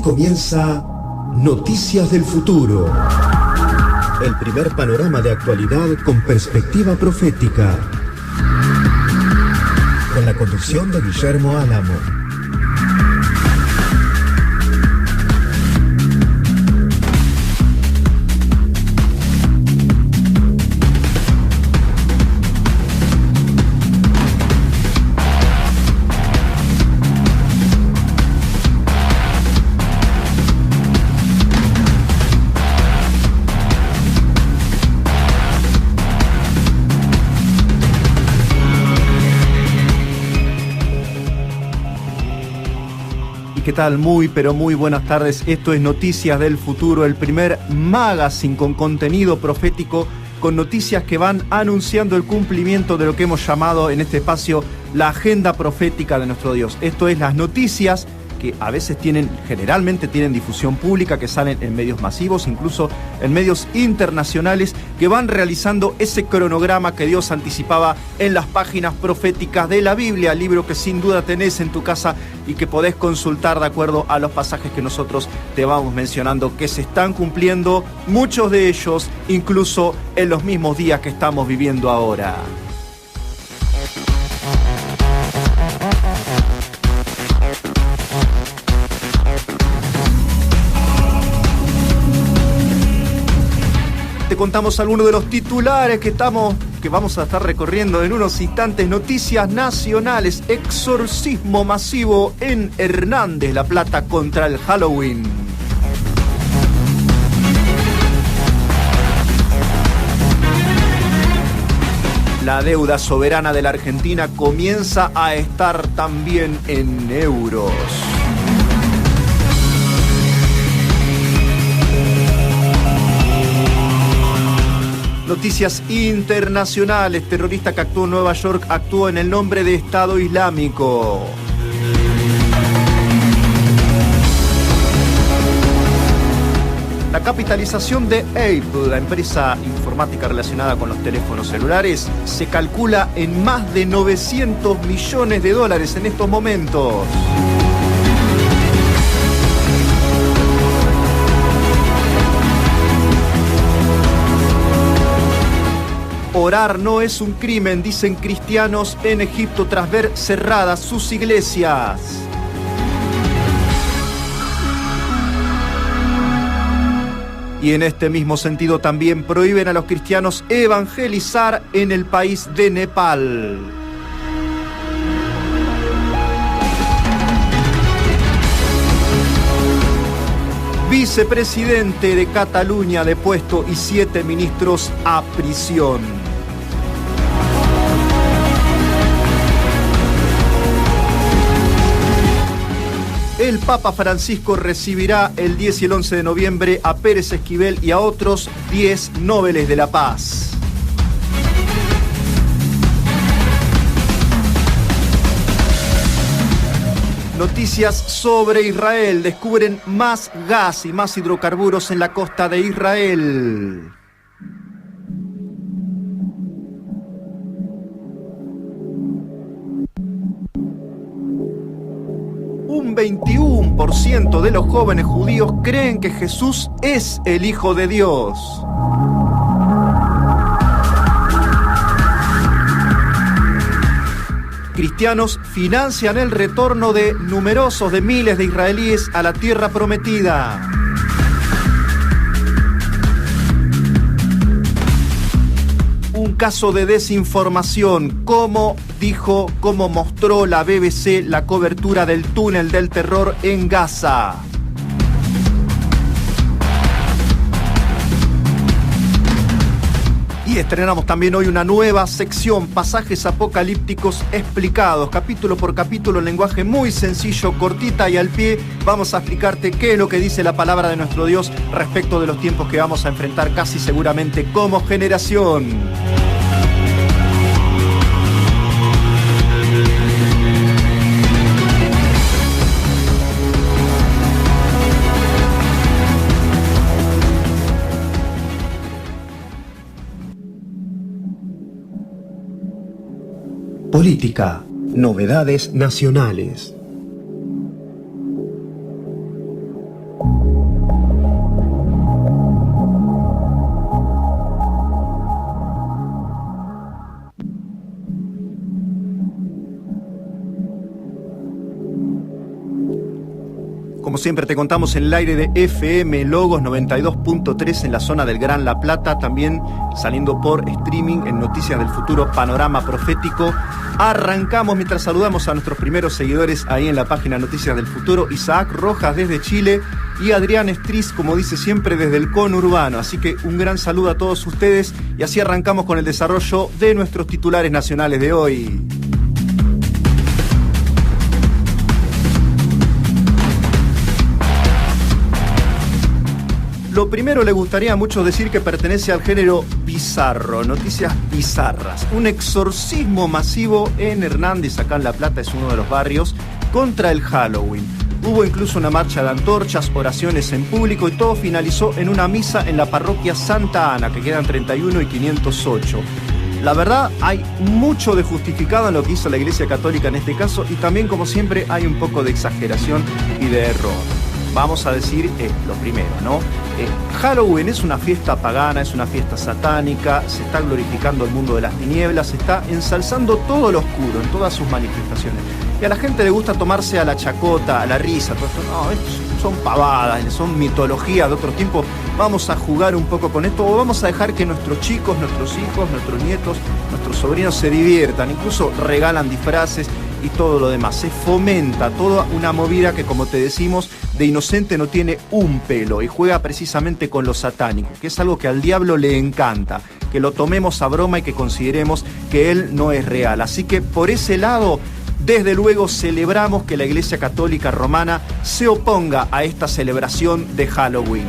comienza Noticias del Futuro. El primer panorama de actualidad con perspectiva profética. Con la conducción de Guillermo Álamo. ¿Qué tal? Muy, pero muy buenas tardes. Esto es Noticias del Futuro, el primer magazine con contenido profético, con noticias que van anunciando el cumplimiento de lo que hemos llamado en este espacio la agenda profética de nuestro Dios. Esto es las noticias que a veces generalmente tienen difusión pública, que salen en medios masivos, incluso en medios internacionales, que van realizando ese cronograma que Dios anticipaba en las páginas proféticas de la Biblia, libro que sin duda tenés en tu casa y que podés consultar de acuerdo a los pasajes que nosotros te vamos mencionando, que se están cumpliendo, muchos de ellos incluso en los mismos días que estamos viviendo ahora. Te contamos algunos de los titulares que vamos a estar recorriendo en unos instantes. Noticias nacionales: exorcismo masivo en Hernández, La Plata, contra el Halloween. La deuda soberana de la Argentina comienza a estar también en euros. Noticias internacionales: terrorista que actuó en Nueva York actuó en el nombre de Estado Islámico. La capitalización de Apple, la empresa informática relacionada con los teléfonos celulares, se calcula en más de 900 millones de dólares en estos momentos. Orar no es un crimen, dicen cristianos en Egipto tras ver cerradas sus iglesias. Y en este mismo sentido también prohíben a los cristianos evangelizar en el país de Nepal. Vicepresidente de Cataluña depuesto y 7 ministros a prisión. El Papa Francisco recibirá el 10 y el 11 de noviembre a Pérez Esquivel y a otros 10 Nóbeles de la Paz. Noticias sobre Israel: descubren más gas y más hidrocarburos en la costa de Israel. Un 21% de los jóvenes judíos creen que Jesús es el Hijo de Dios. Cristianos financian el retorno de miles de israelíes a la tierra prometida. Un caso de desinformación, como mostró la BBC la cobertura del túnel del terror en Gaza. Y estrenamos también hoy una nueva sección, pasajes apocalípticos explicados, capítulo por capítulo, en lenguaje muy sencillo, cortita y al pie. Vamos a explicarte qué es lo que dice la palabra de nuestro Dios respecto de los tiempos que vamos a enfrentar casi seguramente como generación. Política, novedades nacionales. Como siempre te contamos en el aire de FM Logos 92.3 en la zona del Gran La Plata, también saliendo por streaming en Noticias del Futuro, Panorama Profético. Arrancamos mientras saludamos a nuestros primeros seguidores ahí en la página Noticias del Futuro, Isaac Rojas desde Chile y Adrián Estriz, como dice siempre, desde el conurbano. Así que un gran saludo a todos ustedes y así arrancamos con el desarrollo de nuestros titulares nacionales de hoy. Lo primero, le gustaría a muchos decir que pertenece al género bizarro, noticias bizarras. Un exorcismo masivo en Hernández, acá en La Plata, es uno de los barrios, contra el Halloween. Hubo incluso una marcha de antorchas, oraciones en público y todo finalizó en una misa en la parroquia Santa Ana, que quedan 31 y 508. La verdad, hay mucho de justificado en lo que hizo la Iglesia Católica en este caso y también, como siempre, hay un poco de exageración y de error. Vamos a decir lo primero, ¿no? Halloween es una fiesta pagana, es una fiesta satánica, se está glorificando el mundo de las tinieblas, se está ensalzando todo lo oscuro en todas sus manifestaciones. Y a la gente le gusta tomarse a la chacota, a la risa, todo esto. No, estos son pavadas, son mitologías de otros tiempos. Vamos a jugar un poco con esto o vamos a dejar que nuestros chicos, nuestros hijos, nuestros nietos, nuestros sobrinos se diviertan, incluso regalan disfraces y todo lo demás. Se fomenta toda una movida que, como te decimos, de inocente no tiene un pelo y juega precisamente con lo satánico, que es algo que al diablo le encanta, que lo tomemos a broma y que consideremos que él no es real. Así que por ese lado, desde luego celebramos que la Iglesia Católica Romana se oponga a esta celebración de Halloween.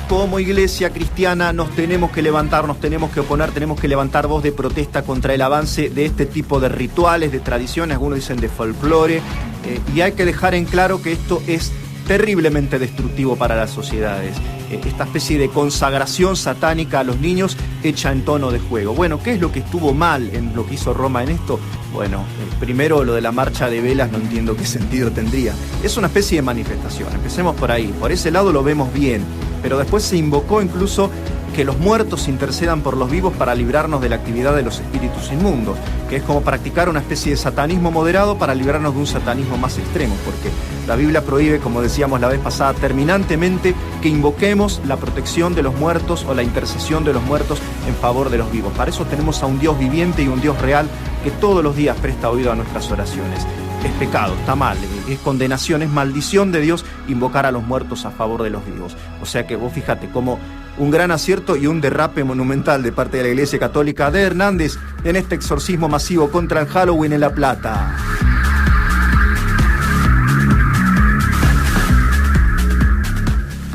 Como iglesia cristiana nos tenemos que levantar, nos tenemos que oponer, tenemos que levantar voz de protesta contra el avance de este tipo de rituales, de tradiciones, algunos dicen de folclore, y hay que dejar en claro que esto es terriblemente destructivo para las sociedades. Esta especie de consagración satánica a los niños hecha en tono de juego. Bueno, ¿qué es lo que estuvo mal en lo que hizo Roma en esto? Bueno, primero lo de la marcha de velas no entiendo qué sentido tendría. Es una especie de manifestación, empecemos por ahí. Por ese lado lo vemos bien, pero después se invocó incluso que los muertos intercedan por los vivos para librarnos de la actividad de los espíritus inmundos, que es como practicar una especie de satanismo moderado para librarnos de un satanismo más extremo, porque la Biblia prohíbe, como decíamos la vez pasada, terminantemente que invoquemos la protección de los muertos o la intercesión de los muertos en favor de los vivos. Para eso tenemos a un Dios viviente y un Dios real que todos los días presta oído a nuestras oraciones. Es pecado, está mal, es condenación, es maldición de Dios invocar a los muertos a favor de los vivos. O sea que vos fíjate como un gran acierto y un derrape monumental de parte de la Iglesia Católica de Hernández en este exorcismo masivo contra el Halloween en La Plata.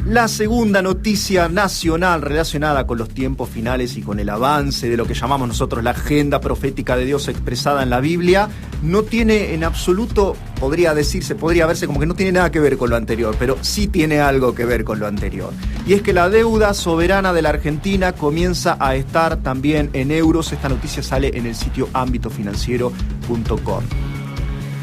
La segunda noticia nacional relacionada con los tiempos finales y con el avance de lo que llamamos nosotros la agenda profética de Dios expresada en la Biblia no tiene en absoluto, podría verse como que no tiene nada que ver con lo anterior, pero sí tiene algo que ver con lo anterior. Y es que la deuda soberana de la Argentina comienza a estar también en euros. Esta noticia sale en el sitio ámbitofinanciero.com.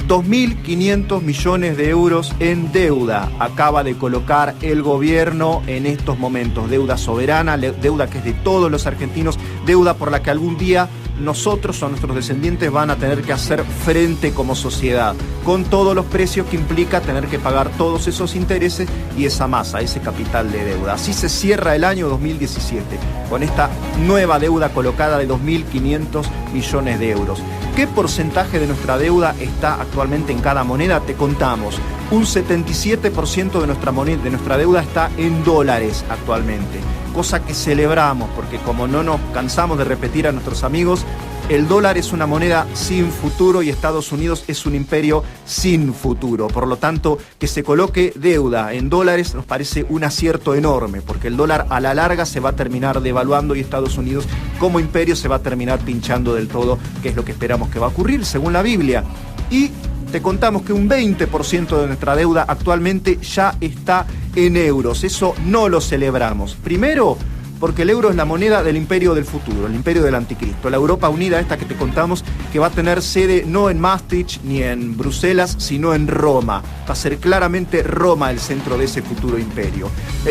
2.500 millones de euros en deuda acaba de colocar el gobierno en estos momentos. Deuda soberana, deuda que es de todos los argentinos, deuda por la que algún día nosotros o nuestros descendientes van a tener que hacer frente como sociedad, con todos los precios que implica tener que pagar todos esos intereses y esa masa, ese capital de deuda. Así se cierra el año 2017, con esta nueva deuda colocada de 2.500 millones de euros. ¿Qué porcentaje de nuestra deuda está actualmente en cada moneda? Te contamos. Un 77% de nuestra deuda está en dólares actualmente, cosa que celebramos porque, como no nos cansamos de repetir a nuestros amigos, el dólar es una moneda sin futuro y Estados Unidos es un imperio sin futuro. Por lo tanto, que se coloque deuda en dólares nos parece un acierto enorme, porque el dólar a la larga se va a terminar devaluando y Estados Unidos como imperio se va a terminar pinchando del todo, que es lo que esperamos que va a ocurrir según la Biblia. Y te contamos que un 20% de nuestra deuda actualmente ya está en euros. Eso no lo celebramos. Primero, porque el euro es la moneda del imperio del futuro, el imperio del anticristo. La Europa unida, esta que te contamos, que va a tener sede no en Maastricht ni en Bruselas, sino en Roma. Va a ser claramente Roma el centro de ese futuro imperio.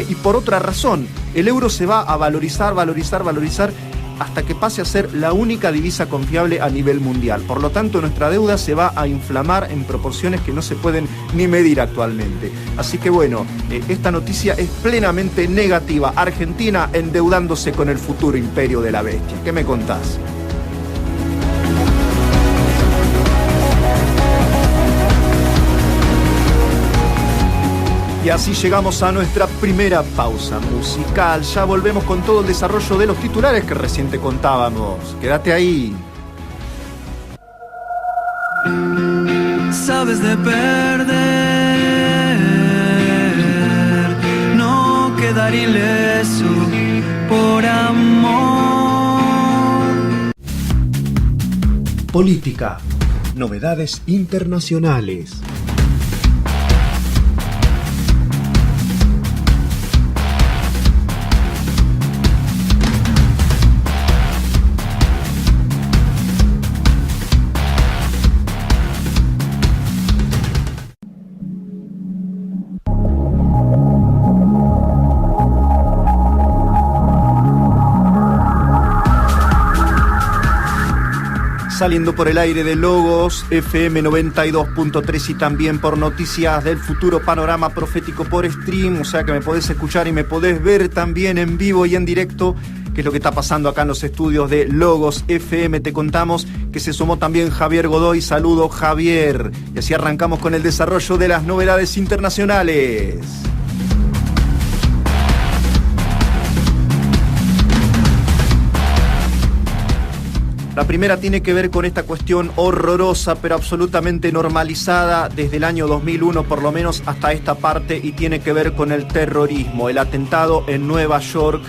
Y por otra razón, el euro se va a valorizar hasta que pase a ser la única divisa confiable a nivel mundial. Por lo tanto, nuestra deuda se va a inflamar en proporciones que no se pueden ni medir actualmente. Así que bueno, esta noticia es plenamente negativa. Argentina endeudándose con el futuro imperio de la bestia. ¿Qué me contás? Y así llegamos a nuestra primera pausa musical. Ya volvemos con todo el desarrollo de los titulares que recién te contábamos. Quédate ahí. Sabes de perder, no quedar ileso por amor. Política. Novedades internacionales. Saliendo por el aire de Logos, FM 92.3 y también por Noticias del Futuro, panorama profético por stream, o sea que me podés escuchar y me podés ver también en vivo y en directo, que es lo que está pasando acá en los estudios de Logos FM. Te contamos que se sumó también Javier Godoy. Saludo, Javier. Y así arrancamos con el desarrollo de las novedades internacionales. La primera tiene que ver con esta cuestión horrorosa, pero absolutamente normalizada desde el año 2001, por lo menos hasta esta parte, y tiene que ver con el terrorismo, el atentado en Nueva York.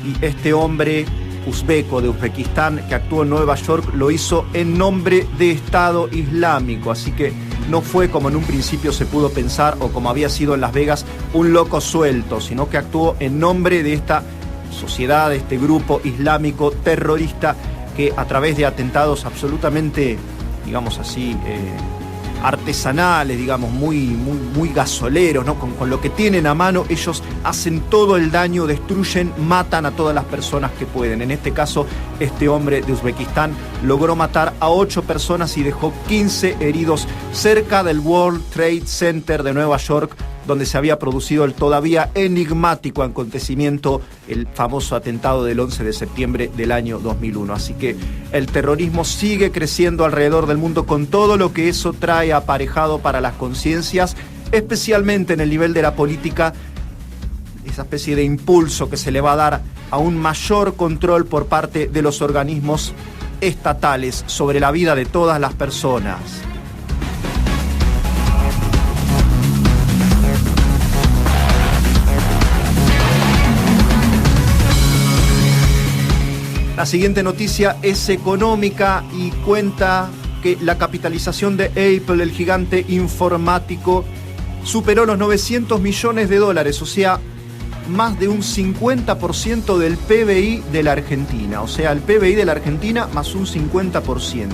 Y este hombre uzbeco de Uzbekistán que actuó en Nueva York lo hizo en nombre de Estado Islámico, así que no fue como en un principio se pudo pensar o como había sido en Las Vegas un loco suelto, sino que actuó en nombre de esta sociedad, de este grupo islámico terrorista que a través de atentados absolutamente, digamos así, artesanales, digamos, muy gasoleros, ¿no? Con lo que tienen a mano, ellos hacen todo el daño, destruyen, matan a todas las personas que pueden. En este caso, este hombre de Uzbekistán logró matar a 8 personas y dejó 15 heridos cerca del World Trade Center de Nueva York, donde se había producido el todavía enigmático acontecimiento, el famoso atentado del 11 de septiembre del año 2001. Así que el terrorismo sigue creciendo alrededor del mundo con todo lo que eso trae aparejado para las conciencias, especialmente en el nivel de la política, esa especie de impulso que se le va a dar a un mayor control por parte de los organismos estatales sobre la vida de todas las personas. La siguiente noticia es económica y cuenta que la capitalización de Apple, el gigante informático, superó los $900 millones, o sea, más de un 50% del PBI de la Argentina. O sea, el PBI de la Argentina más un 50%.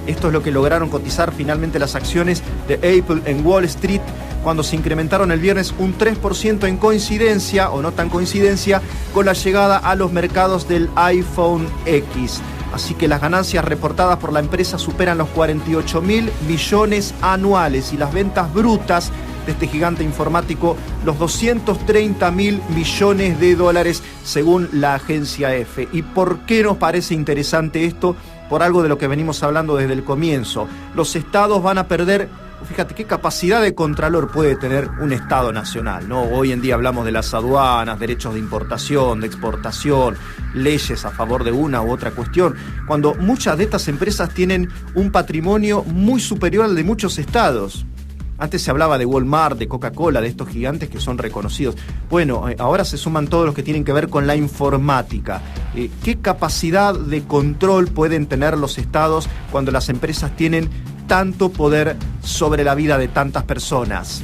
Esto es lo que lograron cotizar finalmente las acciones de Apple en Wall Street, cuando se incrementaron el viernes un 3% en coincidencia, o no tan coincidencia, con la llegada a los mercados del iPhone X. Así que las ganancias reportadas por la empresa superan los 48.000 millones anuales y las ventas brutas de este gigante informático los 230.000 millones de dólares, según la agencia EFE. ¿Y por qué nos parece interesante esto? Por algo de lo que venimos hablando desde el comienzo. Los estados van a perder. Fíjate qué capacidad de contralor puede tener un Estado nacional, ¿no? Hoy en día hablamos de las aduanas, derechos de importación, de exportación, leyes a favor de una u otra cuestión, cuando muchas de estas empresas tienen un patrimonio muy superior al de muchos estados. Antes se hablaba de Walmart, de Coca-Cola, de estos gigantes que son reconocidos. Bueno, ahora se suman todos los que tienen que ver con la informática. ¿Qué capacidad de control pueden tener los estados cuando las empresas tienen tanto poder sobre la vida de tantas personas?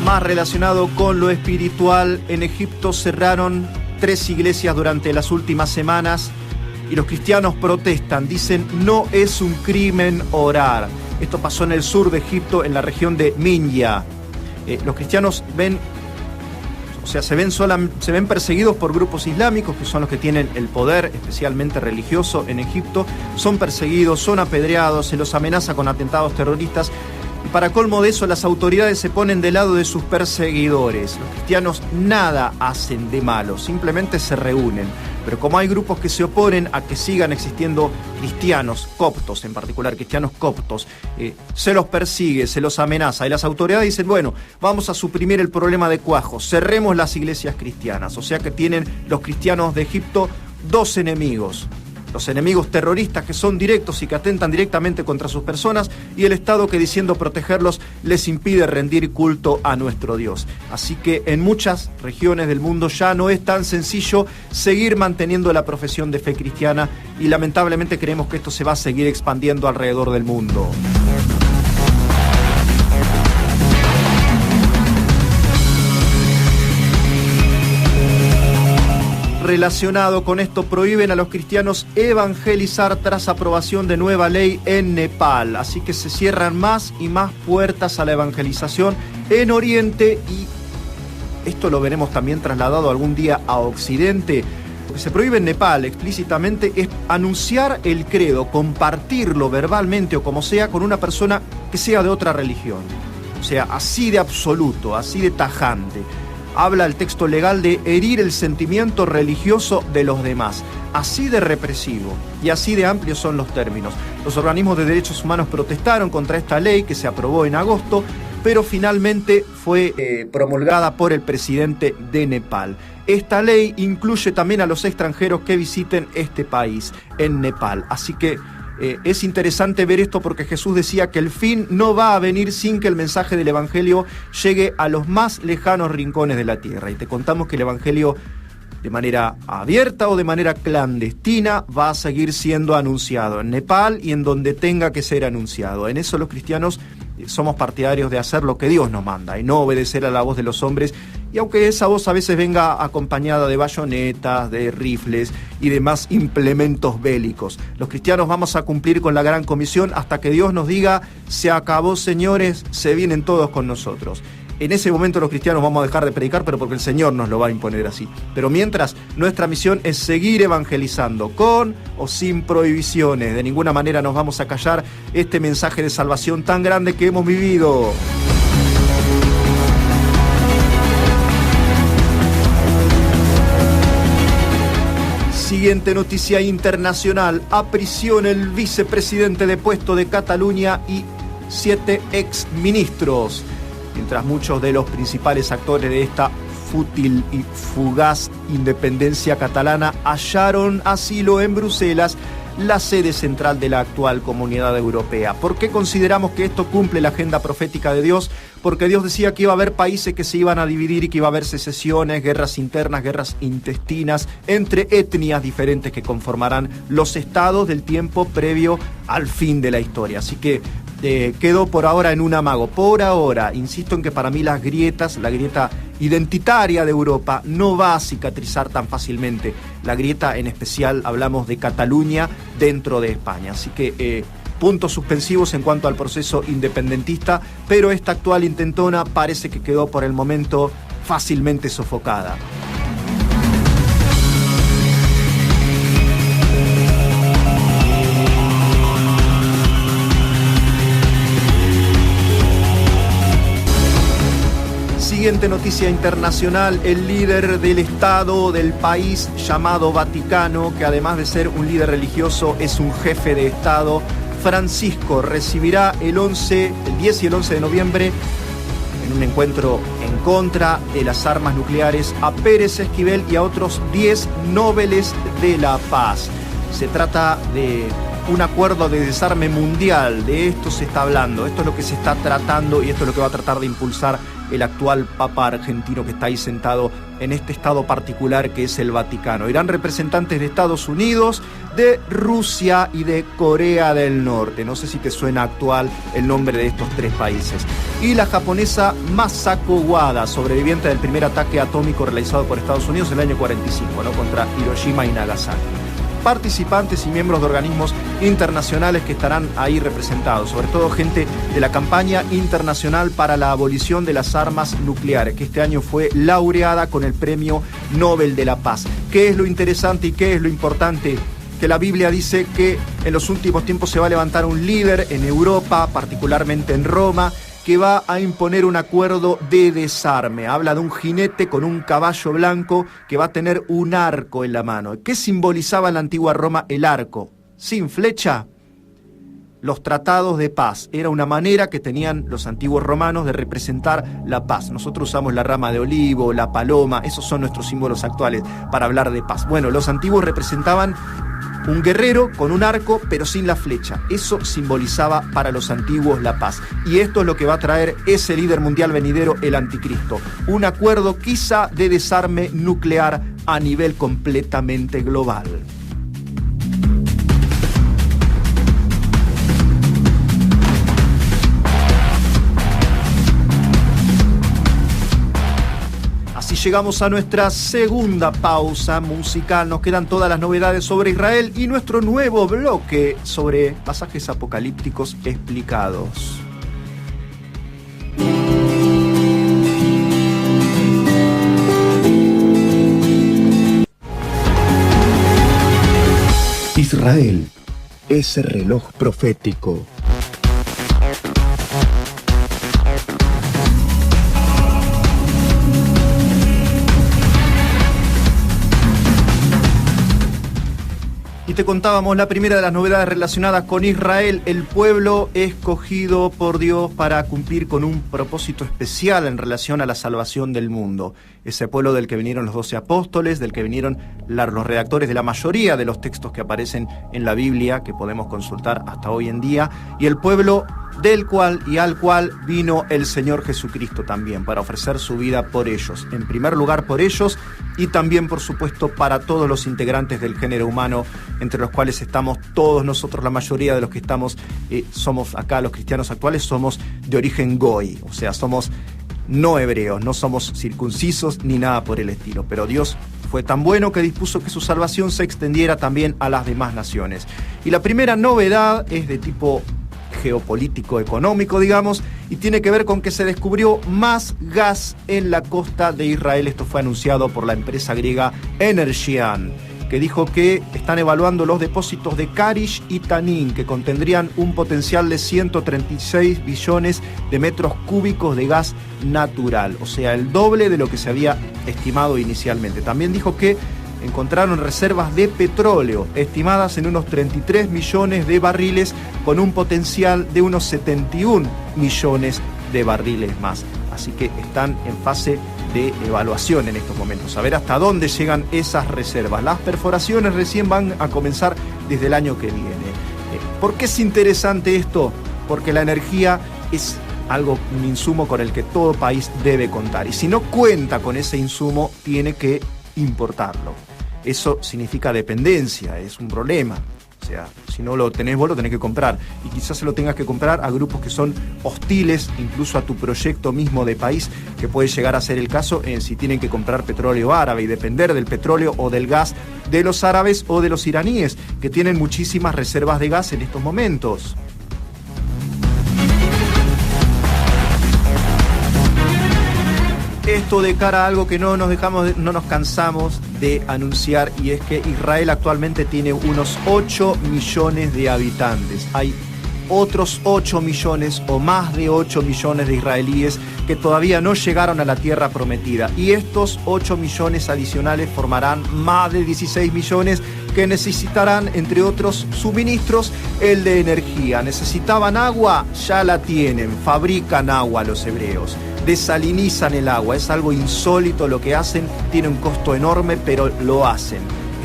Más relacionado con lo espiritual, en Egipto cerraron 3 iglesias durante las últimas semanas y los cristianos protestan, dicen no es un crimen orar. Esto pasó en el sur de Egipto, en la región de Minya. Los cristianos se ven perseguidos por grupos islámicos, que son los que tienen el poder, especialmente religioso, en Egipto. Son perseguidos, son apedreados, se los amenaza con atentados terroristas. Y para colmo de eso, las autoridades se ponen del lado de sus perseguidores. Los cristianos nada hacen de malo, simplemente se reúnen. Pero como hay grupos que se oponen a que sigan existiendo cristianos coptos, en particular cristianos coptos, se los persigue, se los amenaza. Y las autoridades dicen, bueno, vamos a suprimir el problema de cuajo, cerremos las iglesias cristianas. O sea que tienen los cristianos de Egipto dos enemigos. Los enemigos terroristas que son directos y que atentan directamente contra sus personas, y el Estado que, diciendo protegerlos, les impide rendir culto a nuestro Dios. Así que en muchas regiones del mundo ya no es tan sencillo seguir manteniendo la profesión de fe cristiana, y lamentablemente creemos que esto se va a seguir expandiendo alrededor del mundo. Relacionado con esto, prohíben a los cristianos evangelizar tras aprobación de nueva ley en Nepal. Así que se cierran más y más puertas a la evangelización en Oriente, y esto lo veremos también trasladado algún día a Occidente. Lo que se prohíbe en Nepal explícitamente es anunciar el credo, compartirlo verbalmente o como sea con una persona que sea de otra religión. O sea, así de absoluto, así de tajante. Habla el texto legal de herir el sentimiento religioso de los demás. Así de represivo y así de amplios son los términos. Los organismos de derechos humanos protestaron contra esta ley que se aprobó en agosto, pero finalmente fue promulgada por el presidente de Nepal. Esta ley incluye también a los extranjeros que visiten este país en Nepal. Así que es interesante ver esto, porque Jesús decía que el fin no va a venir sin que el mensaje del Evangelio llegue a los más lejanos rincones de la tierra. Y te contamos que el Evangelio, de manera abierta o de manera clandestina, va a seguir siendo anunciado en Nepal y en donde tenga que ser anunciado. En eso los cristianos somos partidarios de hacer lo que Dios nos manda y no obedecer a la voz de los hombres. Y aunque esa voz a veces venga acompañada de bayonetas, de rifles y demás implementos bélicos, los cristianos vamos a cumplir con la gran comisión hasta que Dios nos diga: se acabó, señores, se vienen todos con nosotros. En ese momento los cristianos vamos a dejar de predicar, pero porque el Señor nos lo va a imponer así. Pero mientras, nuestra misión es seguir evangelizando, con o sin prohibiciones. De ninguna manera nos vamos a callar este mensaje de salvación tan grande que hemos vivido. Siguiente noticia internacional. A prisión el vicepresidente depuesto de Cataluña y 7 exministros. Mientras muchos de los principales actores de esta fútil y fugaz independencia catalana hallaron asilo en Bruselas, la sede central de la actual Comunidad Europea. ¿Por qué consideramos que esto cumple la agenda profética de Dios? Porque Dios decía que iba a haber países que se iban a dividir y que iba a haber secesiones, guerras internas, guerras intestinas, entre etnias diferentes que conformarán los estados del tiempo previo al fin de la historia. Así que quedó por ahora en un amago. Por ahora, insisto en que para mí la grieta identitaria de Europa no va a cicatrizar tan fácilmente. La grieta, en especial, hablamos de Cataluña dentro de España. Así que puntos suspensivos en cuanto al proceso independentista, pero esta actual intentona parece que quedó por el momento fácilmente sofocada. Siguiente noticia internacional. El líder del Estado del país llamado Vaticano, que además de ser un líder religioso es un jefe de Estado, Francisco, recibirá el 10 y el 11 de noviembre, en un encuentro en contra de las armas nucleares, a Pérez Esquivel y a otros 10 Nobeles de la Paz. Se trata de un acuerdo de desarme mundial. De esto se está hablando, esto es lo que se está tratando y esto es lo que va a tratar de impulsar el actual Papa argentino que está ahí sentado en este estado particular que es el Vaticano. Irán representantes de Estados Unidos, de Rusia y de Corea del Norte. No sé si te suena actual el nombre de estos 3 países. Y la japonesa Masako Wada, sobreviviente del primer ataque atómico realizado por Estados Unidos en el año 45, ¿no? Contra Hiroshima y Nagasaki. participantes y miembros de organismos internacionales que estarán ahí representados, sobre todo gente de la campaña internacional para la abolición de las armas nucleares, que este año fue laureada con el Premio Nobel de la Paz. ¿Qué es lo interesante y qué es lo importante? Que la Biblia dice que en los últimos tiempos se va a levantar un líder en Europa, particularmente en Roma, que va a imponer un acuerdo de desarme. Habla de un jinete con un caballo blanco que va a tener un arco en la mano. ¿Qué simbolizaba en la antigua Roma el arco? Sin flecha, los tratados de paz. Era una manera que tenían los antiguos romanos de representar la paz. Nosotros usamos la rama de olivo, la paloma, esos son nuestros símbolos actuales para hablar de paz. Bueno, los antiguos representaban un guerrero con un arco, pero sin la flecha. Eso simbolizaba para los antiguos la paz. Y esto es lo que va a traer ese líder mundial venidero, el anticristo. Un acuerdo quizá de desarme nuclear a nivel completamente global. Así llegamos a nuestra segunda pausa musical. Nos quedan todas las novedades sobre Israel y nuestro nuevo bloque sobre pasajes apocalípticos explicados. Israel, ese reloj profético. Y te contábamos la primera de las novedades relacionadas con Israel, el pueblo escogido por Dios para cumplir con un propósito especial en relación a la salvación del mundo. Ese pueblo del que vinieron los 12 apóstoles, del que vinieron los redactores de la mayoría de los textos que aparecen en la Biblia, que podemos consultar hasta hoy en día, y el pueblo del cual y al cual vino el Señor Jesucristo también, para ofrecer su vida por ellos. En primer lugar por ellos y también, por supuesto, para todos los integrantes del género humano, entre los cuales estamos todos nosotros, la mayoría de los que estamos, somos acá, los cristianos actuales, somos de origen goy, o sea, somos no hebreos, no somos circuncisos ni nada por el estilo, pero Dios fue tan bueno que dispuso que su salvación se extendiera también a las demás naciones. Y la primera novedad es de tipo geopolítico económico, digamos, y tiene que ver con que se descubrió más gas en la costa de Israel. Esto fue anunciado por la empresa griega Energean, que dijo que están evaluando los depósitos de Karish y Tanin, que contendrían un potencial de 136 billones de metros cúbicos de gas natural, o sea, el doble de lo que se había estimado inicialmente. También dijo que encontraron reservas de petróleo estimadas en unos 33 millones de barriles, con un potencial de unos 71 millones de barriles más. Así que están en fase de evaluación en estos momentos, a ver hasta dónde llegan esas reservas. Las perforaciones recién van a comenzar desde el año que viene. ¿Por qué es interesante esto? Porque la energía es un insumo con el que todo país debe contar, y si no cuenta con ese insumo, tiene que importarlo. Eso significa dependencia, es un problema. O sea, si no lo tenés vos, lo tenés que comprar. Y quizás se lo tengas que comprar a grupos que son hostiles, incluso a tu proyecto mismo de país, que puede llegar a ser el caso si tienen que comprar petróleo árabe y depender del petróleo o del gas de los árabes o de los iraníes, que tienen muchísimas reservas de gas en estos momentos. Esto de cara a algo que no nos cansamos de anunciar, y es que Israel actualmente tiene unos 8 millones de habitantes. Hay otros 8 millones o más de 8 millones de israelíes que todavía no llegaron a la tierra prometida. Y estos 8 millones adicionales formarán más de 16 millones que necesitarán, entre otros suministros, el de energía. ¿Necesitaban agua? Ya la tienen. Fabrican agua los hebreos. Desalinizan el agua, es algo insólito lo que hacen, tiene un costo enorme, pero lo hacen.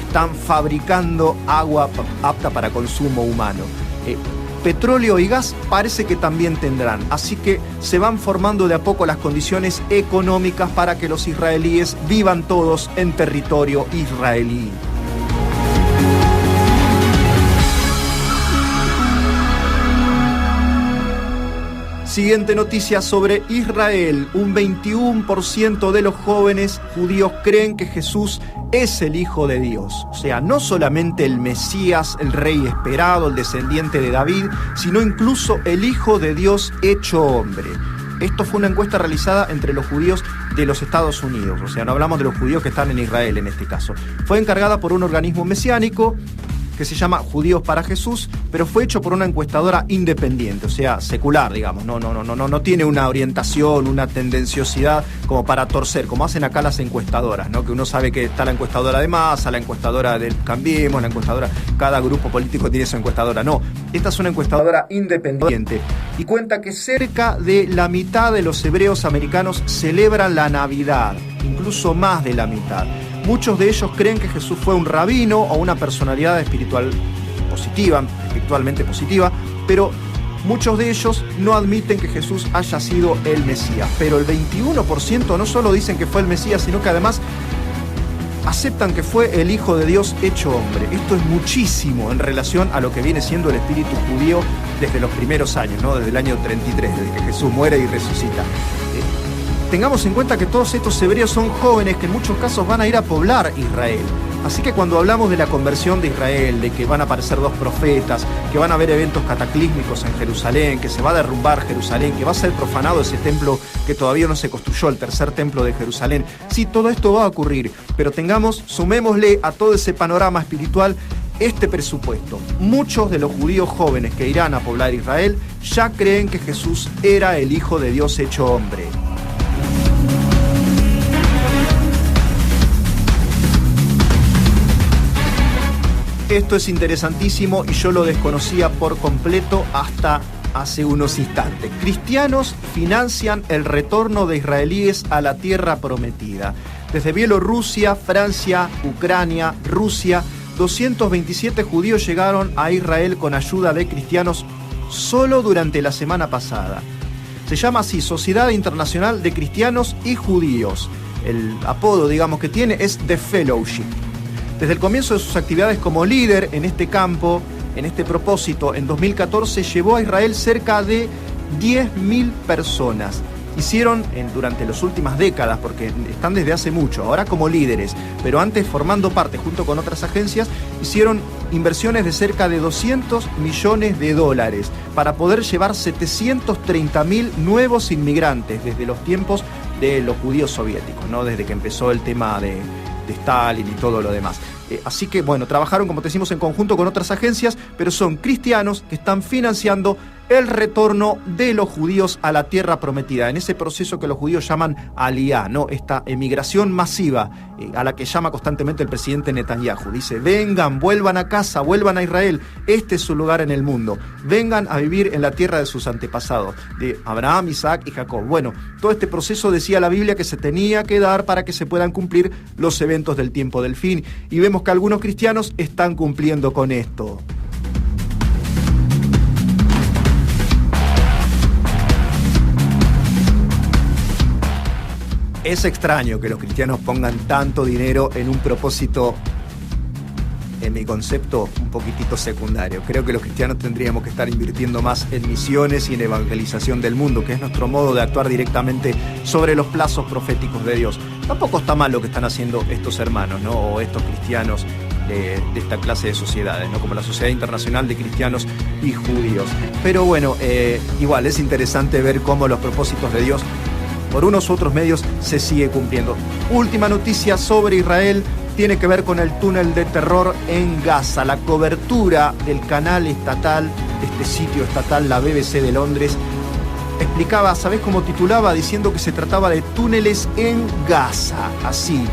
Están fabricando agua apta para consumo humano. Petróleo y gas parece que también tendrán, así que se van formando de a poco las condiciones económicas para que los israelíes vivan todos en territorio israelí. Siguiente noticia sobre Israel. Un 21% de los jóvenes judíos creen que Jesús es el Hijo de Dios. O sea, no solamente el Mesías, el rey esperado, el descendiente de David, sino incluso el Hijo de Dios hecho hombre. Esto fue una encuesta realizada entre los judíos de los Estados Unidos. O sea, no hablamos de los judíos que están en Israel en este caso. Fue encargada por un organismo mesiánico que se llama Judíos para Jesús, pero fue hecho por una encuestadora independiente, o sea, secular, digamos. No tiene una orientación, una tendenciosidad como para torcer, como hacen acá las encuestadoras, ¿no? Que uno sabe que está la encuestadora de Massa, la encuestadora del Cambiemos, la encuestadora, cada grupo político tiene su encuestadora. No, esta es una encuestadora independiente y cuenta que cerca de la mitad de los hebreos americanos celebran la Navidad, incluso más de la mitad. Muchos de ellos creen que Jesús fue un rabino o una personalidad espiritualmente positiva, pero muchos de ellos no admiten que Jesús haya sido el Mesías. Pero el 21% no solo dicen que fue el Mesías, sino que además aceptan que fue el Hijo de Dios hecho hombre. Esto es muchísimo en relación a lo que viene siendo el espíritu judío desde los primeros años, ¿no? Desde el año 33, desde que Jesús muere y resucita. Tengamos en cuenta que todos estos hebreos son jóvenes que en muchos casos van a ir a poblar Israel. Así que cuando hablamos de la conversión de Israel, de que van a aparecer 2 profetas, que van a haber eventos cataclísmicos en Jerusalén, que se va a derrumbar Jerusalén, que va a ser profanado ese templo que todavía no se construyó, el tercer templo de Jerusalén. Sí, todo esto va a ocurrir, pero sumémosle a todo ese panorama espiritual este presupuesto. Muchos de los judíos jóvenes que irán a poblar Israel ya creen que Jesús era el Hijo de Dios hecho hombre. Esto es interesantísimo y yo lo desconocía por completo hasta hace unos instantes. Cristianos financian el retorno de israelíes a la tierra prometida. Desde Bielorrusia, Francia, Ucrania, Rusia, 227 judíos llegaron a Israel con ayuda de cristianos solo durante la semana pasada. Se llama así Sociedad Internacional de Cristianos y Judíos. El apodo, digamos, que tiene es The Fellowship. Desde el comienzo de sus actividades como líder en este campo, en este propósito, en 2014 llevó a Israel cerca de 10.000 personas. Hicieron durante las últimas décadas, porque están desde hace mucho, ahora como líderes, pero antes formando parte junto con otras agencias, hicieron inversiones de cerca de $200 millones para poder llevar 730.000 nuevos inmigrantes desde los tiempos de los judíos soviéticos, ¿no? Desde que empezó el tema de Stalin y todo lo demás. Así que, bueno, trabajaron, como te decimos, en conjunto con otras agencias, pero son cristianos que están financiando el retorno de los judíos a la tierra prometida, en ese proceso que los judíos llaman Aliyá, ¿no? Esta emigración masiva a la que llama constantemente el presidente Netanyahu. Dice, vengan, vuelvan a casa, vuelvan a Israel, este es su lugar en el mundo, vengan a vivir en la tierra de sus antepasados, de Abraham, Isaac y Jacob. Bueno, todo este proceso decía la Biblia que se tenía que dar para que se puedan cumplir los eventos del tiempo del fin, y vemos que algunos cristianos están cumpliendo con esto. Es extraño que los cristianos pongan tanto dinero en un propósito, en mi concepto, un poquitito secundario. Creo que los cristianos tendríamos que estar invirtiendo más en misiones y en evangelización del mundo, que es nuestro modo de actuar directamente sobre los plazos proféticos de Dios. Tampoco está mal lo que están haciendo estos hermanos, ¿no? O estos cristianos de esta clase de sociedades, ¿no? Como la Sociedad Internacional de Cristianos y Judíos. Pero bueno, igual es interesante ver cómo los propósitos de Dios por unos u otros medios se sigue cumpliendo. Última noticia sobre Israel tiene que ver con el túnel de terror en Gaza. La cobertura del canal estatal, de este sitio estatal, la BBC de Londres, explicaba, ¿sabés cómo titulaba? Diciendo que se trataba de túneles en Gaza, así,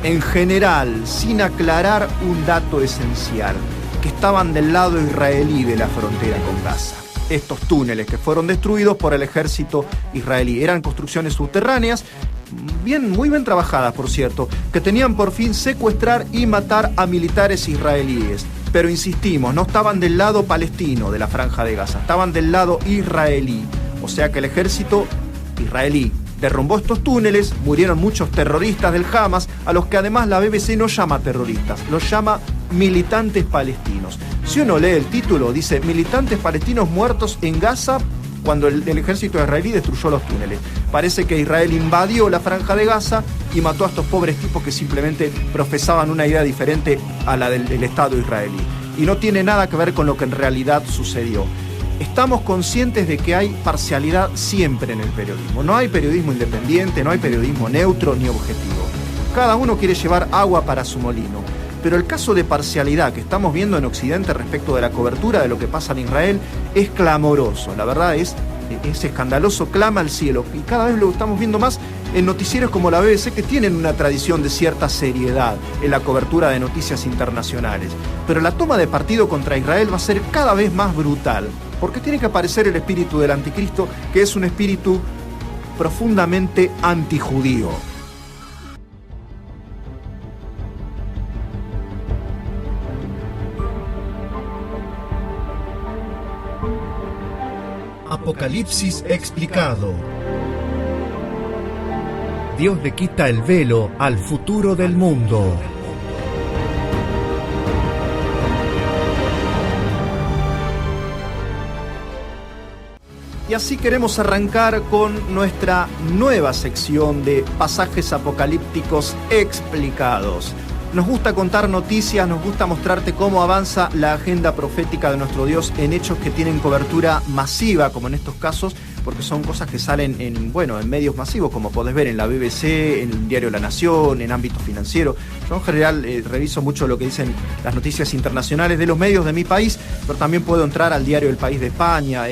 en general, sin aclarar un dato esencial, que estaban del lado israelí de la frontera con Gaza. Estos túneles que fueron destruidos por el ejército israelí eran construcciones subterráneas, muy bien trabajadas, por cierto, que tenían por fin secuestrar y matar a militares israelíes. Pero insistimos, no estaban del lado palestino de la Franja de Gaza, estaban del lado israelí. O sea que el ejército israelí derrumbó estos túneles, murieron muchos terroristas del Hamas, a los que además la BBC no llama terroristas, los llama militantes palestinos. Si uno lee el título, dice militantes palestinos muertos en Gaza cuando el ejército israelí destruyó los túneles. Parece que Israel invadió la franja de Gaza y mató a estos pobres tipos que simplemente profesaban una idea diferente a la del Estado israelí. Y no tiene nada que ver con lo que en realidad sucedió. Estamos conscientes de que hay parcialidad siempre en el periodismo. No hay periodismo independiente, no hay periodismo neutro ni objetivo. Cada uno quiere llevar agua para su molino. Pero el caso de parcialidad que estamos viendo en Occidente respecto de la cobertura de lo que pasa en Israel es clamoroso. La verdad es escandaloso, clama al cielo. Y cada vez lo estamos viendo más en noticieros como la BBC, que tienen una tradición de cierta seriedad en la cobertura de noticias internacionales. Pero la toma de partido contra Israel va a ser cada vez más brutal, porque tiene que aparecer el espíritu del anticristo, que es un espíritu profundamente antijudío. Apocalipsis explicado. Dios le quita el velo al futuro del mundo. Y así queremos arrancar con nuestra nueva sección de pasajes apocalípticos explicados. Nos gusta contar noticias, nos gusta mostrarte cómo avanza la agenda profética de nuestro Dios en hechos que tienen cobertura masiva, como en estos casos, porque son cosas que salen en medios masivos, como podés ver en la BBC, en el diario La Nación, en ámbito financiero. Yo en general reviso mucho lo que dicen las noticias internacionales de los medios de mi país, pero también puedo entrar al diario El País de España.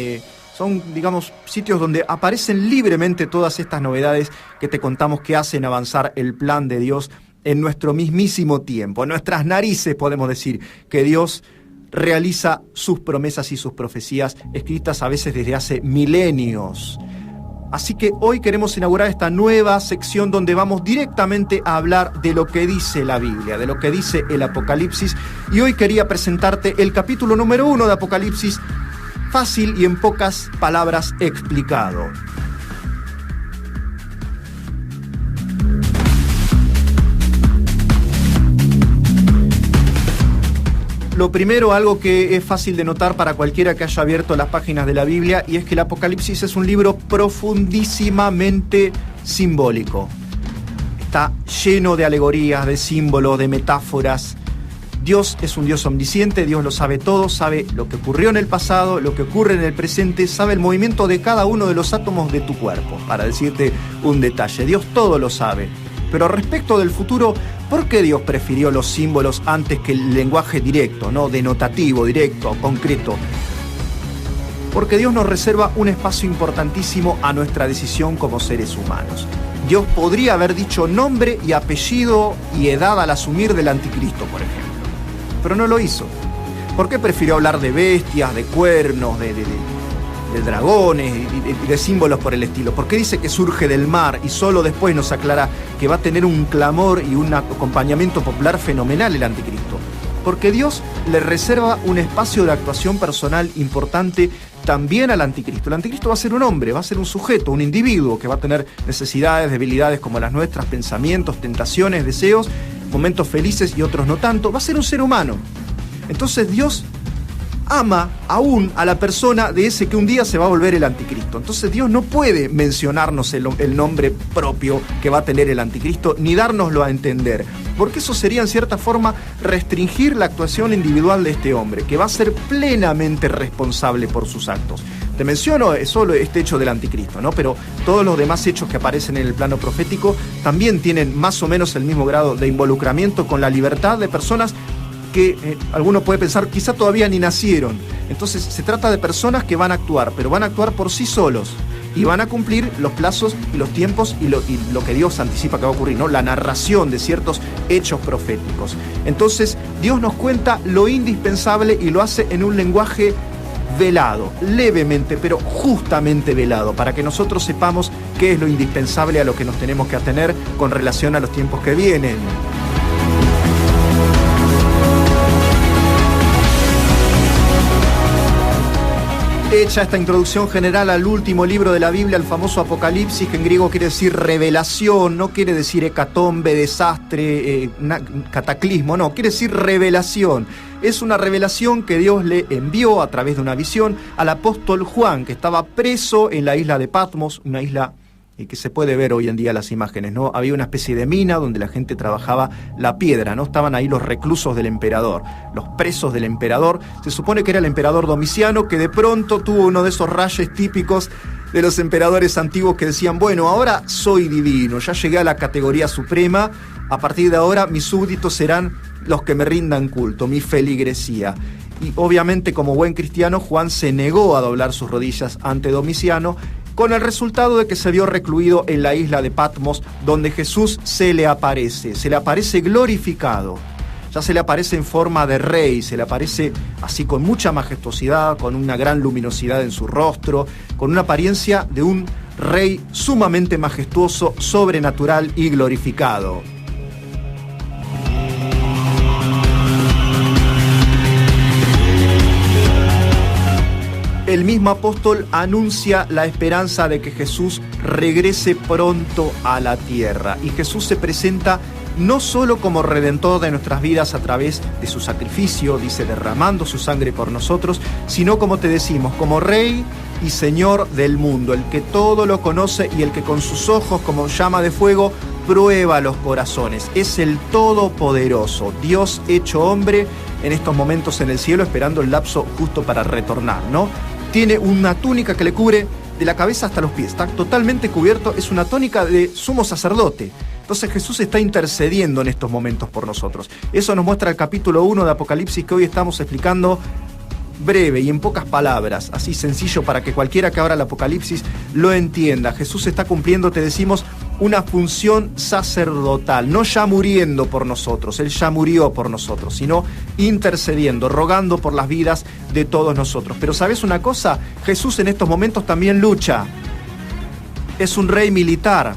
Son, digamos, sitios donde aparecen libremente todas estas novedades que te contamos que hacen avanzar el plan de Dios en nuestro mismísimo tiempo, en nuestras narices podemos decir que Dios realiza sus promesas y sus profecías escritas a veces desde hace milenios. Así que hoy queremos inaugurar esta nueva sección donde vamos directamente a hablar de lo que dice la Biblia, de lo que dice el Apocalipsis, y hoy quería presentarte el capítulo número 1 de Apocalipsis, fácil y en pocas palabras explicado. Lo primero, algo que es fácil de notar para cualquiera que haya abierto las páginas de la Biblia, y es que el Apocalipsis es un libro profundísimamente simbólico. Está lleno de alegorías, de símbolos, de metáforas. Dios es un Dios omnisciente, Dios lo sabe todo, sabe lo que ocurrió en el pasado, lo que ocurre en el presente, sabe el movimiento de cada uno de los átomos de tu cuerpo, para decirte un detalle. Dios todo lo sabe. Pero respecto del futuro, ¿por qué Dios prefirió los símbolos antes que el lenguaje directo, ¿no? Denotativo, directo, concreto? Porque Dios nos reserva un espacio importantísimo a nuestra decisión como seres humanos. Dios podría haber dicho nombre y apellido y edad al asumir del anticristo, por ejemplo. Pero no lo hizo. ¿Por qué prefirió hablar de bestias, de cuernos, de dragones y de símbolos por el estilo? ¿Por qué dice que surge del mar y solo después nos aclara que va a tener un clamor y un acompañamiento popular fenomenal el anticristo? Porque Dios le reserva un espacio de actuación personal importante también al anticristo. El anticristo va a ser un hombre, va a ser un sujeto, un individuo que va a tener necesidades, debilidades como las nuestras, pensamientos, tentaciones, deseos, momentos felices y otros no tanto. Va a ser un ser humano. Entonces Dios ama aún a la persona de ese que un día se va a volver el anticristo. Entonces Dios no puede mencionarnos el nombre propio que va a tener el anticristo, ni dárnoslo a entender, porque eso sería en cierta forma restringir la actuación individual de este hombre, que va a ser plenamente responsable por sus actos. Te menciono solo este hecho del anticristo, ¿no? Pero todos los demás hechos que aparecen en el plano profético también tienen más o menos el mismo grado de involucramiento con la libertad de personas que alguno puede pensar quizá todavía ni nacieron. Entonces se trata de personas que van a actuar, pero van a actuar por sí solos y van a cumplir los plazos y los tiempos y lo que Dios anticipa que va a ocurrir, ¿no? La narración de ciertos hechos proféticos. Entonces Dios nos cuenta lo indispensable y lo hace en un lenguaje velado, levemente, pero justamente velado, para que nosotros sepamos qué es lo indispensable a lo que nos tenemos que atener con relación a los tiempos que vienen. Hecha esta introducción general al último libro de la Biblia, el famoso Apocalipsis, que en griego quiere decir revelación, no quiere decir hecatombe, desastre, cataclismo, no, quiere decir revelación. Es una revelación que Dios le envió a través de una visión al apóstol Juan, que estaba preso en la isla de Patmos, una isla que se puede ver hoy en día las imágenes, ¿no? Había una especie de mina donde la gente trabajaba la piedra, ¿no? Estaban ahí los reclusos del emperador, los presos del emperador. Se supone que era el emperador Domiciano, que de pronto tuvo uno de esos rayos típicos de los emperadores antiguos que decían, bueno, ahora soy divino, ya llegué a la categoría suprema, a partir de ahora mis súbditos serán los que me rindan culto, mi feligresía. Y obviamente, como buen cristiano, Juan se negó a doblar sus rodillas ante Domiciano, con el resultado de que se vio recluido en la isla de Patmos, donde Jesús se le aparece glorificado. Ya se le aparece en forma de rey, se le aparece así con mucha majestuosidad, con una gran luminosidad en su rostro, con una apariencia de un rey sumamente majestuoso, sobrenatural y glorificado. El mismo apóstol anuncia la esperanza de que Jesús regrese pronto a la tierra. Y Jesús se presenta no solo como redentor de nuestras vidas a través de su sacrificio, dice, derramando su sangre por nosotros, sino, como te decimos, como Rey y Señor del mundo, el que todo lo conoce y el que con sus ojos, como llama de fuego, prueba los corazones. Es el Todopoderoso, Dios hecho hombre, en estos momentos en el cielo, esperando el lapso justo para retornar, ¿no? Tiene una túnica que le cubre de la cabeza hasta los pies, está totalmente cubierto, es una túnica de sumo sacerdote. Entonces Jesús está intercediendo en estos momentos por nosotros. Eso nos muestra el capítulo 1 de Apocalipsis, que hoy estamos explicando breve y en pocas palabras, así sencillo para que cualquiera que abra el Apocalipsis lo entienda. Jesús está cumpliendo, te decimos, una función sacerdotal, no ya muriendo por nosotros, Él ya murió por nosotros, sino intercediendo, rogando por las vidas de todos nosotros. Pero ¿sabes una cosa? Jesús en estos momentos también lucha. Es un rey militar,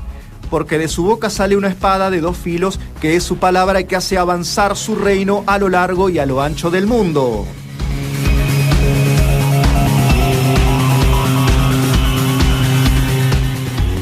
porque de su boca sale una espada de dos filos, que es su palabra y que hace avanzar su reino a lo largo y a lo ancho del mundo.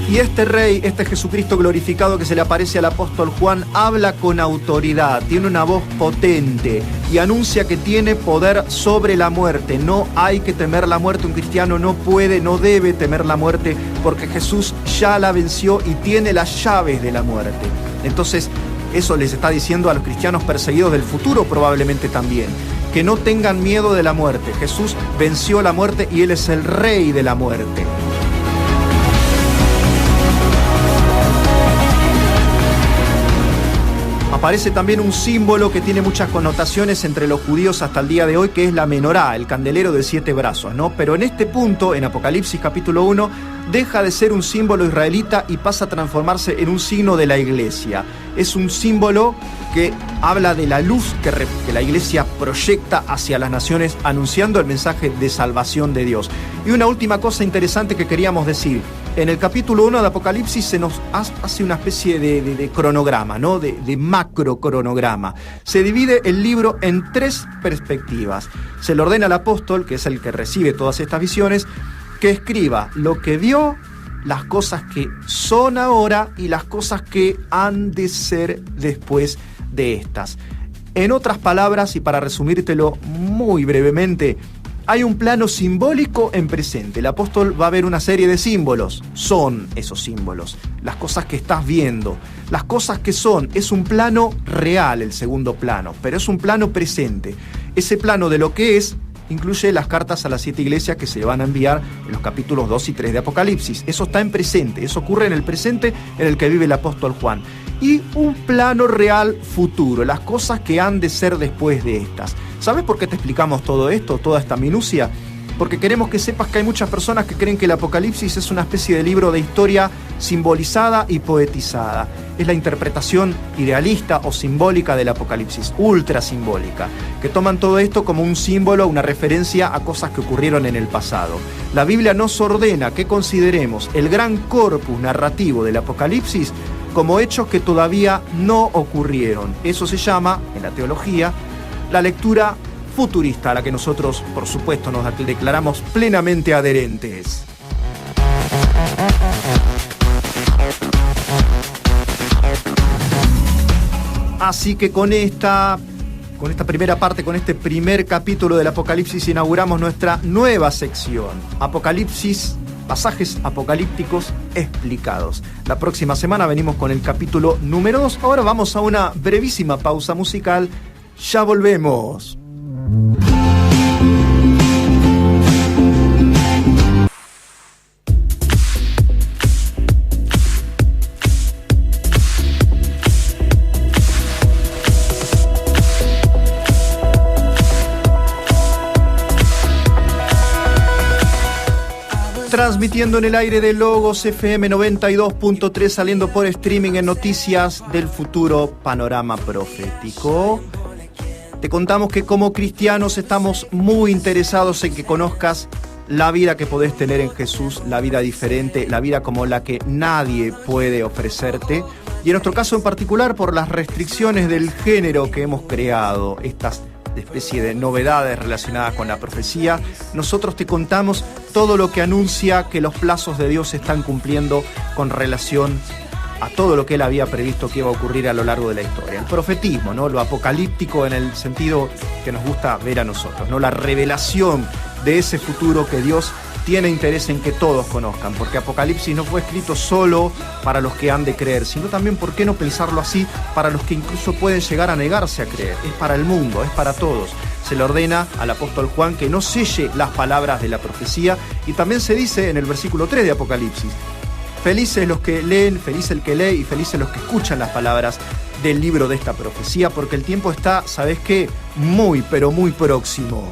Y este Rey, este Jesucristo glorificado que se le aparece al apóstol Juan, habla con autoridad, tiene una voz potente y anuncia que tiene poder sobre la muerte. No hay que temer la muerte, un cristiano no puede, no debe temer la muerte, porque Jesús ya la venció y tiene las llaves de la muerte. Entonces, eso les está diciendo a los cristianos perseguidos del futuro probablemente también, que no tengan miedo de la muerte. Jesús venció la muerte y Él es el Rey de la muerte. Aparece también un símbolo que tiene muchas connotaciones entre los judíos hasta el día de hoy, que es la menorá, el candelero de 7 brazos, ¿no? Pero en este punto, en Apocalipsis capítulo 1, deja de ser un símbolo israelita y pasa a transformarse en un signo de la iglesia. Es un símbolo que habla de la luz que la iglesia proyecta hacia las naciones, anunciando el mensaje de salvación de Dios. Y una última cosa interesante que queríamos decir. En el capítulo 1 de Apocalipsis se nos hace una especie de cronograma, ¿no? De macro cronograma. Se divide el libro en 3 perspectivas. Se le ordena al apóstol, que es el que recibe todas estas visiones, que escriba lo que vio, las cosas que son ahora y las cosas que han de ser después de estas. En otras palabras, y para resumírtelo muy brevemente, hay un plano simbólico en presente. El apóstol va a ver una serie de símbolos. Son esos símbolos, las cosas que estás viendo, las cosas que son. Es un plano real, el segundo plano, pero es un plano presente. Ese plano de lo que es incluye las cartas a las 7 iglesias que se van a enviar en los capítulos 2 y 3 de Apocalipsis. Eso está en presente, eso ocurre en el presente en el que vive el apóstol Juan. Y un plano real futuro, las cosas que han de ser después de estas. ¿Sabes por qué te explicamos todo esto, toda esta minucia? Porque queremos que sepas que hay muchas personas que creen que el Apocalipsis es una especie de libro de historia simbolizada y poetizada. Es la interpretación idealista o simbólica del Apocalipsis, ultra simbólica, que toman todo esto como un símbolo, una referencia a cosas que ocurrieron en el pasado. La Biblia nos ordena que consideremos el gran corpus narrativo del Apocalipsis como hechos que todavía no ocurrieron. Eso se llama, en la teología, la lectura futurista a la que nosotros, por supuesto, nos declaramos plenamente adherentes. Así que con esta primera parte, con este primer capítulo del Apocalipsis, inauguramos nuestra nueva sección, Apocalipsis, pasajes apocalípticos explicados. La próxima semana venimos con el capítulo número 2. Ahora vamos a una brevísima pausa musical. Ya volvemos. Transmitiendo en el aire de Logos FM 92.3, saliendo por streaming en Noticias del Futuro, Panorama Profético. Te contamos que como cristianos estamos muy interesados en que conozcas la vida que podés tener en Jesús, la vida diferente, la vida como la que nadie puede ofrecerte. Y en nuestro caso en particular, por las restricciones del género que hemos creado, estas especie de novedades relacionadas con la profecía, nosotros te contamos todo lo que anuncia que los plazos de Dios se están cumpliendo con relación a todo lo que Él había previsto que iba a ocurrir a lo largo de la historia. El profetismo, ¿no? Lo apocalíptico en el sentido que nos gusta ver a nosotros, ¿no? La revelación de ese futuro que Dios tiene interés en que todos conozcan, porque Apocalipsis no fue escrito solo para los que han de creer, sino también, ¿por qué no pensarlo así?, para los que incluso pueden llegar a negarse a creer. Es para el mundo, es para todos. Se le ordena al apóstol Juan que no selle las palabras de la profecía, y también se dice en el versículo 3 de Apocalipsis: felices los que leen, feliz el que lee y felices los que escuchan las palabras del libro de esta profecía, porque el tiempo está, ¿sabes qué?, muy, pero muy próximo.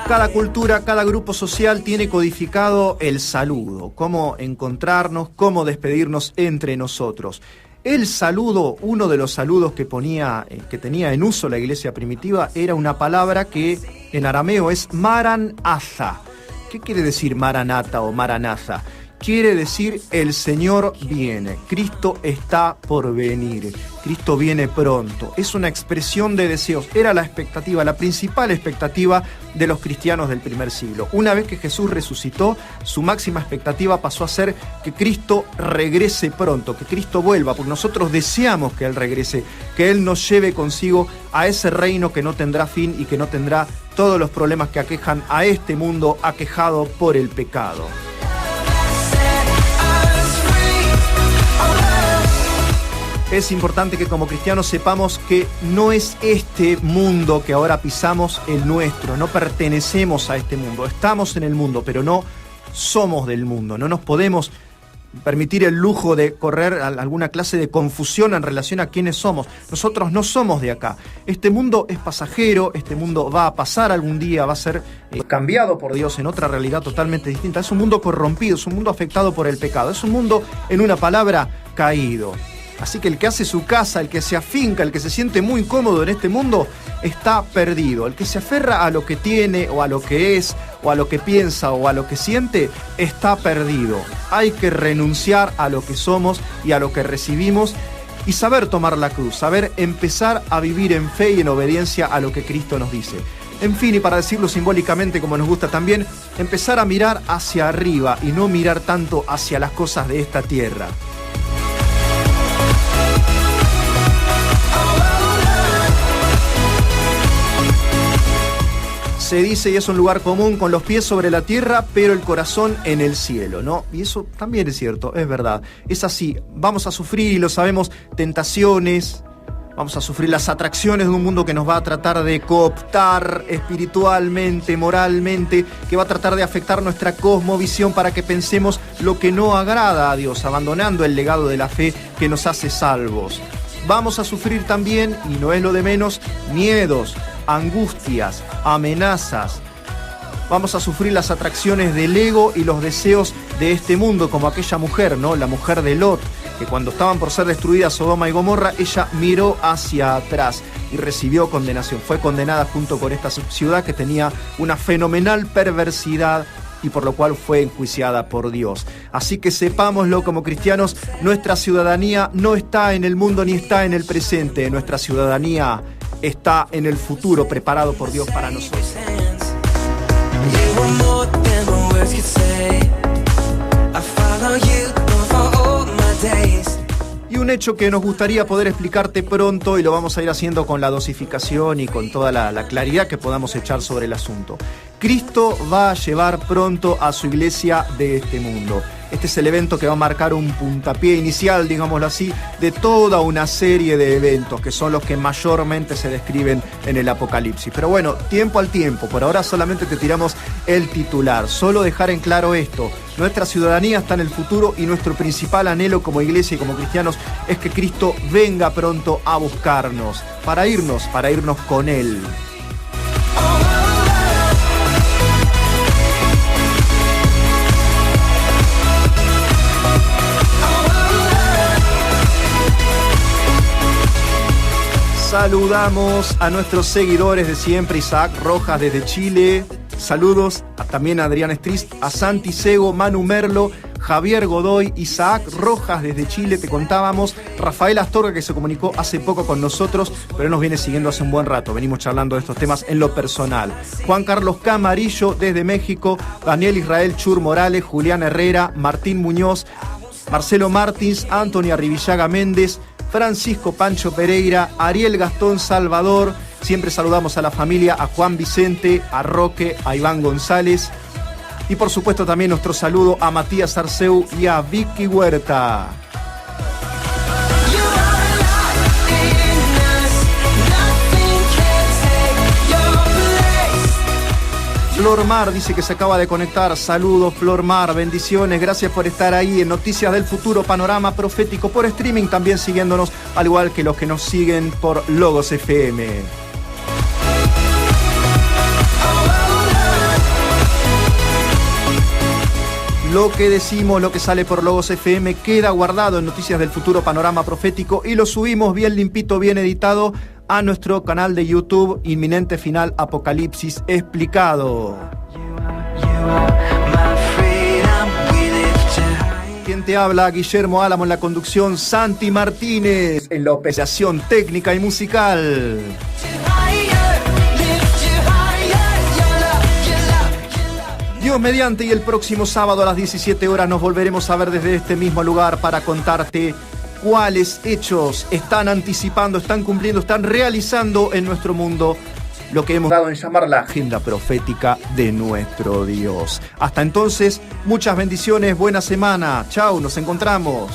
Cada cultura, cada grupo social tiene codificado el saludo, cómo encontrarnos, cómo despedirnos entre nosotros. El saludo, uno de los saludos que tenía en uso la iglesia primitiva, era una palabra que en arameo es maranatha. ¿Qué quiere decir maranatha o maranatha? Quiere decir el Señor viene, Cristo está por venir, Cristo viene pronto. Es una expresión de deseos, era la expectativa, la principal expectativa de los cristianos del primer siglo. Una vez que Jesús resucitó, su máxima expectativa pasó a ser que Cristo regrese pronto, que Cristo vuelva, porque nosotros deseamos que Él regrese, que Él nos lleve consigo a ese reino que no tendrá fin y que no tendrá todos los problemas que aquejan a este mundo aquejado por el pecado. Es importante que como cristianos sepamos que no es este mundo que ahora pisamos el nuestro, no pertenecemos a este mundo, estamos en el mundo, pero no somos del mundo, no nos podemos permitir el lujo de correr alguna clase de confusión en relación a quiénes somos. Nosotros no somos de acá. Este mundo es pasajero, este mundo va a pasar algún día, va a ser cambiado por Dios en otra realidad totalmente distinta. Es un mundo corrompido, es un mundo afectado por el pecado, es un mundo, en una palabra, caído. Así que el que hace su casa, el que se afinca, el que se siente muy cómodo en este mundo, está perdido. El que se aferra a lo que tiene, o a lo que es, o a lo que piensa, o a lo que siente, está perdido. Hay que renunciar a lo que somos y a lo que recibimos y saber tomar la cruz, saber empezar a vivir en fe y en obediencia a lo que Cristo nos dice. En fin, y para decirlo simbólicamente como nos gusta también, empezar a mirar hacia arriba y no mirar tanto hacia las cosas de esta tierra. Se dice, y es un lugar común, con los pies sobre la tierra, pero el corazón en el cielo, ¿no? Y eso también es cierto, es verdad. Es así, vamos a sufrir, y lo sabemos, tentaciones, vamos a sufrir las atracciones de un mundo que nos va a tratar de cooptar espiritualmente, moralmente, que va a tratar de afectar nuestra cosmovisión para que pensemos lo que no agrada a Dios, abandonando el legado de la fe que nos hace salvos. Vamos a sufrir también, y no es lo de menos, miedos, angustias, amenazas. Vamos a sufrir las atracciones del ego y los deseos de este mundo, como aquella mujer, ¿no? La mujer de Lot, que cuando estaban por ser destruidas Sodoma y Gomorra, ella miró hacia atrás y recibió condenación. Fue condenada junto con esta ciudad que tenía una fenomenal perversidad y por lo cual fue enjuiciada por Dios. Así que sepámoslo como cristianos, nuestra ciudadanía no está en el mundo ni está en el presente, nuestra ciudadanía está en el futuro preparado por Dios para nosotros. Y un hecho que nos gustaría poder explicarte pronto, y lo vamos a ir haciendo con la dosificación y con toda la claridad que podamos echar sobre el asunto. Cristo va a llevar pronto a su iglesia de este mundo. Este es el evento que va a marcar un puntapié inicial, digámoslo así, de toda una serie de eventos que son los que mayormente se describen en el Apocalipsis. Pero bueno, tiempo al tiempo, por ahora solamente te tiramos el titular. Solo dejar en claro esto: nuestra ciudadanía está en el futuro y nuestro principal anhelo como iglesia y como cristianos es que Cristo venga pronto a buscarnos, para irnos con Él. Saludamos a nuestros seguidores de siempre: Isaac Rojas desde Chile. Saludos también a Adrián Estrist, a Santi Sego, Manu Merlo, Javier Godoy, Isaac Rojas desde Chile, te contábamos, Rafael Astorga, que se comunicó hace poco con nosotros, pero nos viene siguiendo hace un buen rato, venimos charlando de estos temas en lo personal. Juan Carlos Camarillo desde México, Daniel Israel Chur Morales, Julián Herrera, Martín Muñoz, Marcelo Martins, Anthony Arribillaga Méndez, Francisco Pancho Pereira, Ariel Gastón Salvador. Siempre saludamos a la familia, a Juan Vicente, a Roque, a Iván González. Y por supuesto también nuestro saludo a Matías Arceu y a Vicky Huerta. Flor Mar dice que se acaba de conectar. Saludos, Flor Mar, bendiciones, gracias por estar ahí en Noticias del Futuro, Panorama Profético por streaming, también siguiéndonos, al igual que los que nos siguen por Logos FM. Lo que decimos, lo que sale por Logos FM queda guardado en Noticias del Futuro, Panorama Profético, y lo subimos bien limpito, bien editado a nuestro canal de YouTube, Inminente Final Apocalipsis Explicado. Quien te habla, Guillermo Álamo en la conducción, Santi Martínez en la operación técnica y musical. Dios mediante, y el próximo sábado a las 17 horas nos volveremos a ver desde este mismo lugar para contarte cuáles hechos están anticipando, están cumpliendo, están realizando en nuestro mundo lo que hemos dado en llamar la agenda profética de nuestro Dios. Hasta entonces, muchas bendiciones, buena semana. Chau, nos encontramos.